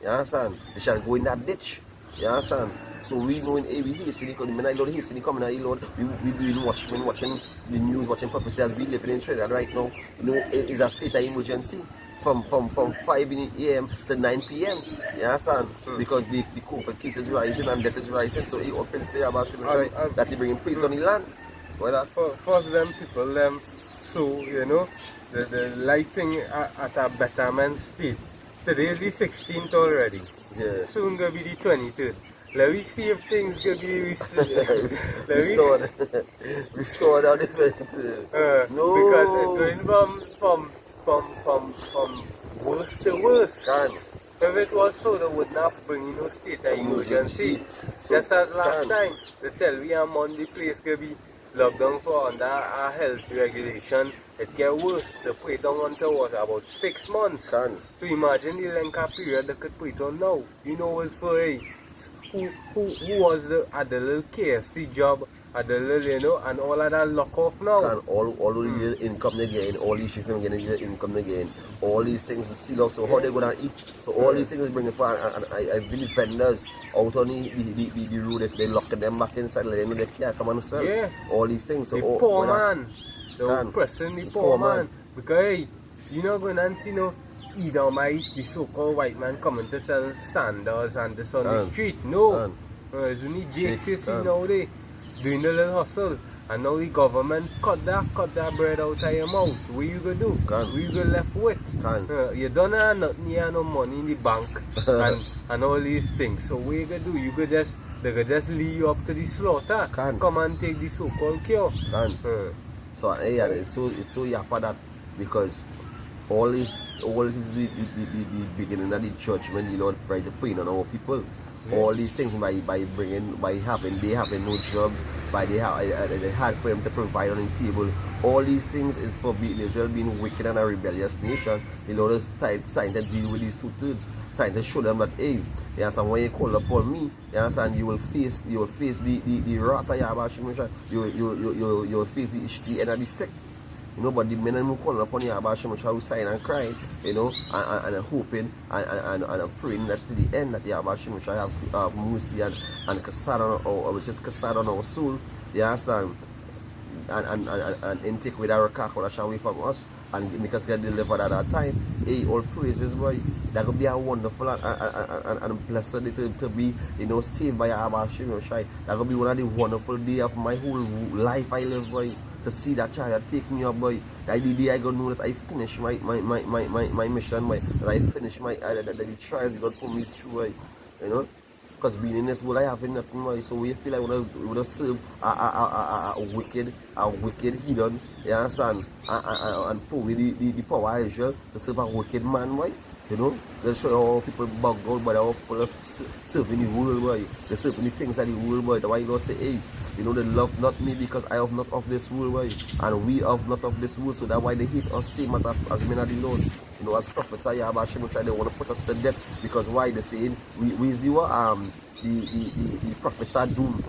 Speaker 1: You understand? They shall go in that ditch. You understand? So we know in we hasten coming, Lord hasten coming, Lord. We been watching the news, watching prophecy as we live in Trinidad right now. You know, it's a state of emergency. from 5 in the AM to 9 PM. You understand? Because the COVID cases rising and death is rising. So he opens the Yahweh Hashem Shai that he bringing peace on the land.
Speaker 2: First them people them so you know the lighting at a betterment state. Today is the 16th already.
Speaker 1: Yeah.
Speaker 2: Soon gonna be the 23rd. Let me see if things gonna be restored.
Speaker 1: Restored on the 23rd. No,
Speaker 2: because it's going from worse to worse.
Speaker 1: Can.
Speaker 2: If it was so, they would not bring no state of emergency. So, just as last time, they tell we I'm on the place gonna be locked down for under a health regulation. It get worse. They put it down until what, about 6 months.
Speaker 1: Can.
Speaker 2: So imagine the length of period they could put it on now. You know what's for who was at the little KFC job at the little, you know, and all of that lock off now.
Speaker 1: Can all the income they gain, all these things are getting the income they gain, all these things are seal off, so how they gonna eat? So all these things is bringing for and I believe vendors out on the road, if they lock them back inside, let them know they can't come and sell.
Speaker 2: Yeah.
Speaker 1: All these things. So
Speaker 2: the poor man. They're pressing the poor man. Because hey, you not going and see no Edomite, the so-called white man coming to sell sandals and this on the street. No. It's only Jakes you see nowadays doing the little hustle. And now the government cut that bread out of your mouth. What you gonna do? What you gonna left with? You don't have nothing, you have no money in the bank and all these things. So what you gonna do? They could just lead you up to the slaughter. Come and take the so-called cure.
Speaker 1: So yeah, it's so yappa that because all this is the beginning of the church when the Lord tried to put on our people. All these things by having no jobs, by they hard for them to provide on the table. All these things is for Israel being wicked and a rebellious nation. The Lord is trying to deal with these 2/3, trying to show them that hey, you understand, when you call upon me, you understand, you will face the wrath of Yahweh Hashem Shai. You will face the end of the stick. You know, but the men who call upon Yahweh Hashem Shai who sign and cry, you know, and hoping and praying that to the end that Yahweh Hashem Shai have mercy and kasad on or which is kasad on our soul. You understand? And take away our kakolash away from us and make us get delivered at that time. Hey, all praises, boy. That could be a wonderful and blessed day to be, you know, saved by Yahweh Hashem Shai. That could be one of the wonderful days of my whole life I live, boy. To see that child take me up, boy. That the day I gonna know that I finish my mission, boy. That I finish the trials God put me through, boy. You know? Because being in this world I have nothing more. So we feel like we would serve a wicked heathen, you understand? And probably the power of Israel to serve a wicked man, boy. You know? They show how people bug out, but how people serving the world, boy. They serving the things of the world, boy. That's why God say, hey, you know, they love not me because I have not of this world, boy. And we have not of this world, so that's why they hate us same as men of the Lord. You know, as prophets, they want to put us to death because why they saying we is the prophets are doomed.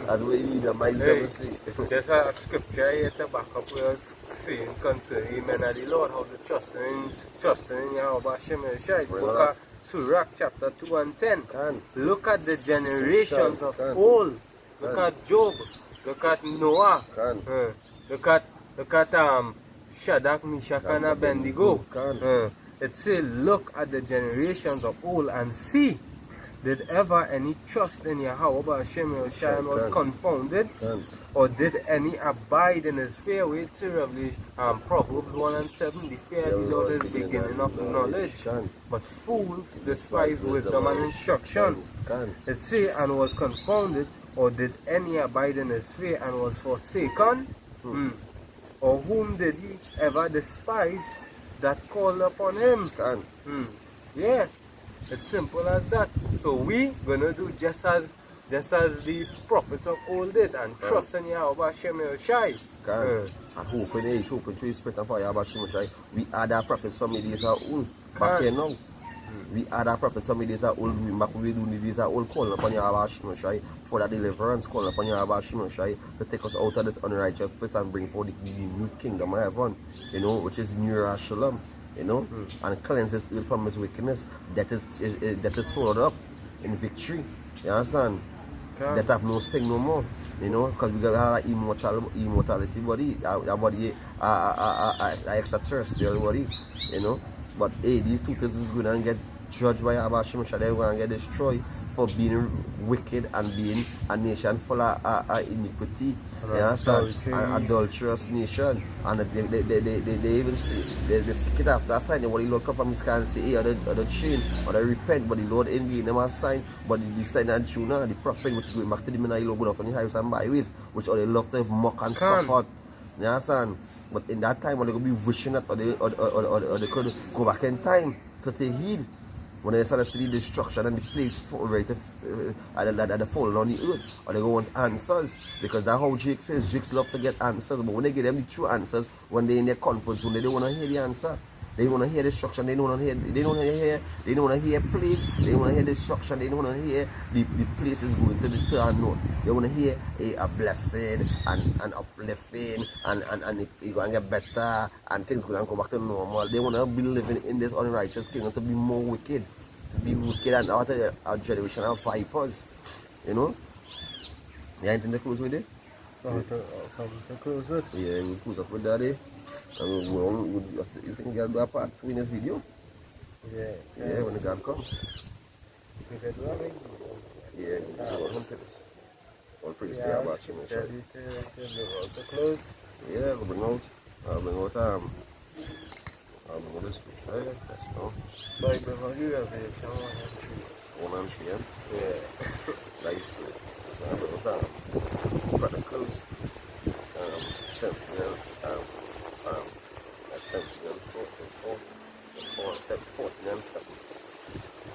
Speaker 1: As we read the Bible say.
Speaker 2: There's a scripture here to back up what I was saying concerning men of the Lord, how to trust in Yahweh Hashem Shai. Look at Sirach chapter 2 and 10. Look at the generations of old. Look at Job. Look at Noah. Look at Shadrach, Meshach, and Abednego. It says, look at the generations of old and see, did ever any trust in Yahweh Hashem Shai and was confounded? Or did any abide in his fear? Wait, see Revelation, Proverbs 1 and 7, the fear of the Lord is the beginning of knowledge. But fools despise wisdom and instruction. It says, and was confounded, or did any abide in his fear and was forsaken? Or whom did he ever despise that called upon him? Yeah, it's simple as that. So we gonna do just as the prophets of old did and trust in Yahweh Hashem Shai.
Speaker 1: And hoping through the spirit of Yahweh Hashem Shai, we are the prophets from the days of old. Back here now. We are the prophets from the days of old. We do the days of old, calling upon Yahweh Hashem Shai for that deliverance, calling upon Yahweh Hashem Shai to take us out of this unrighteous place and bring forth the new kingdom of heaven, you know, which is New Jerusalem, you know, and cleanse his earth from his wickedness that is swallowed up in victory. You understand? that have no sting no more. You know, because we got an immortality body, our body, extraterrestrial body, you know. But hey, these two things is going to get judged by Abba Shimsha. They're going to get destroyed for being wicked and being a nation full of iniquity, an adulterous nation. And they even say, they seek it after a sign. What the Lord come from his sky and say, hey, or the change, or they repent, but the Lord envy them a sign. But the sign of Jonah, the prophet, which is going back to the men of the Lord, going out on the highways and byways, which all they love to mock and scoff out. You understand? But in that time, when they could be wishing that, or they could go back in time to take heed. When they start to see the destruction and the place right at the fall on the earth, or they go want answers, because that's how Jake says. Jakes love to get answers, but when they get them the true answers, when they're in their comfort zone, they don't want to hear the answer. They don't want to hear destruction. They don't want to hear. They don't want to hear plagues. They don't want to hear destruction. They don't want to hear the places going to the unknown. They want to hear a blessed and uplifting and it's going to get better and things going to go back to normal. They want to be living in this unrighteous kingdom to be more wicked, and out of our generation of vipers. You know. You anything to close with it?
Speaker 2: To close it.
Speaker 1: Yeah, we close up with that. And you think you'll do a part 2 in this video? Yeah, when the God comes. Yeah, we'll hunt this. All praise to Abba Shimsha. Yeah, we'll bring out this picture. That's no. One and three. Yeah. Nice. So I bring out Chronicles, Sentinel, Sentinel 14 and 7.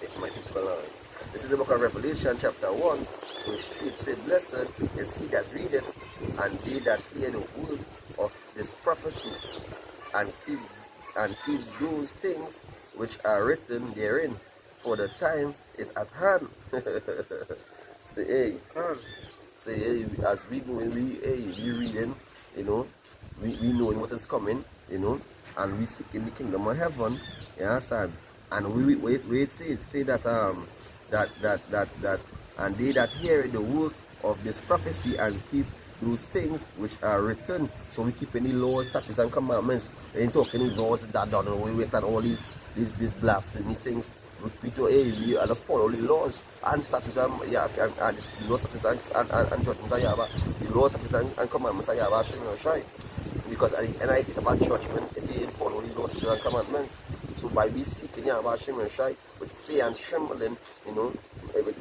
Speaker 1: It might be called. This is the book of Revelation, chapter 1, which it said, blessed is he that readeth, and they that hear the word of this prophecy, and keep those things which are written therein, for the time is at hand. Say, hey, as we go, we reading, you know, we knowing what is coming, you know, and we seek in the kingdom of heaven, you understand? And we say that and they that hear the word of this prophecy and keep those things which are written. So we keep any laws, statutes, and commandments. We ain't talking laws that done. We wait on all these blasphemy things. We are to follow the laws and statutes and the laws, statutes, and judgments of Yahweh. The laws, statutes, and commandments of Yahweh. Because at the end of the about judgment, they didn't follow the laws, statutes, and commandments. So by we seeking Yahweh with fear and trembling, you know, with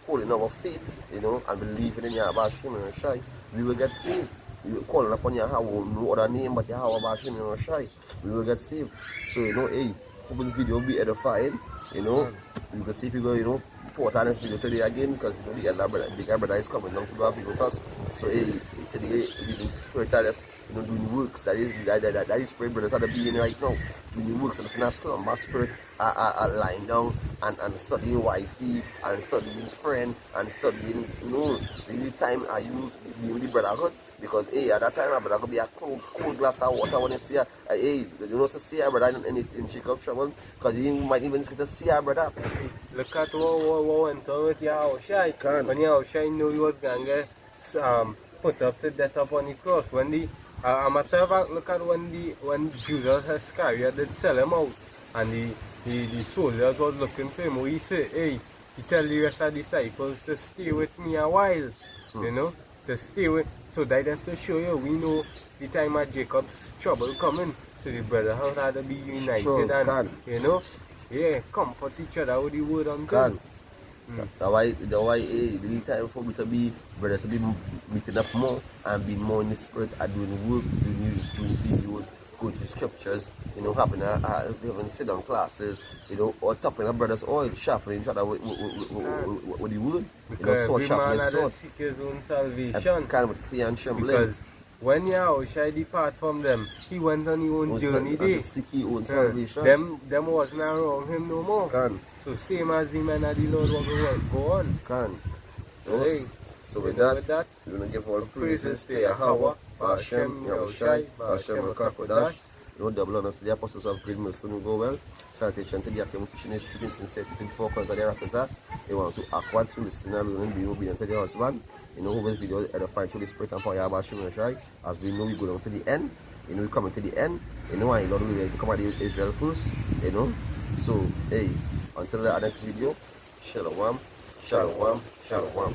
Speaker 1: holding our faith, you know, and believing in Yahweh, we will get saved. We will call upon Yahweh, no other name but Yahweh, we will get saved. So, you know, hey, hope this video will be edifying, you know. You can see if you go, you know, put on this video today again, because you know, the big brother is coming down to go with us. So, hey, today we do spiritualists, you know, doing works that is spirit brothers are being right now. Doing works and a slumber spirit are lying down and studying wifey and studying friend and studying, you know, the time are you being the brotherhood. Because hey, at that time, brother, could be a cold glass of water when you see a hey, you know, see a brother in Jacob trouble, because you might even get to see a brother.
Speaker 2: Look at what went on with Yahushai. When Yahushai knew he was going to get put up to death upon the cross. When the matter of fact, look at when Judas Iscariot did sell him out, and the soldiers was looking for him. He said, hey, he tell the rest of the disciples to stay with me a while, you know, to stay with. So that is to show you, we know the time of Jacob's trouble coming. So the brotherhood had to be united and, you know, yeah, comfort each other with the word of God.
Speaker 1: That's why the time for me to be brothers to be meeting up more and being more in the spirit and doing works, doing videos, going to scriptures, you know, having sit down classes, you know, or topping our brothers oil, sharpening each other with the word.
Speaker 2: Because
Speaker 1: you know,
Speaker 2: every man had to seek his own salvation.
Speaker 1: Kind of fear and trembling.
Speaker 2: Because when Yahushua depart from them, he went on his own journey there.
Speaker 1: Seek his own salvation.
Speaker 2: Them wasn't around him no more. So same as the men of the Lord will go on.
Speaker 1: So with that, we're going to give all the praises to Yahweh, Hashem, Yahushai, Hashem, Kakodash. No double honors to the apostles of great milestone will go well. Salutation to the Akim Christian Institute, sincerity to the focus of the Rapazat. you want to acquire to listen and learn and be obedient to your husband. You know, hope this video is edifying to the spirit and power of Hashem Shai. As we know, we go down to the end. You know, we coming to the end. You know, and Lord will like to come at Israel first. You know, so hey, until the next video, shalom, shalom, shalom.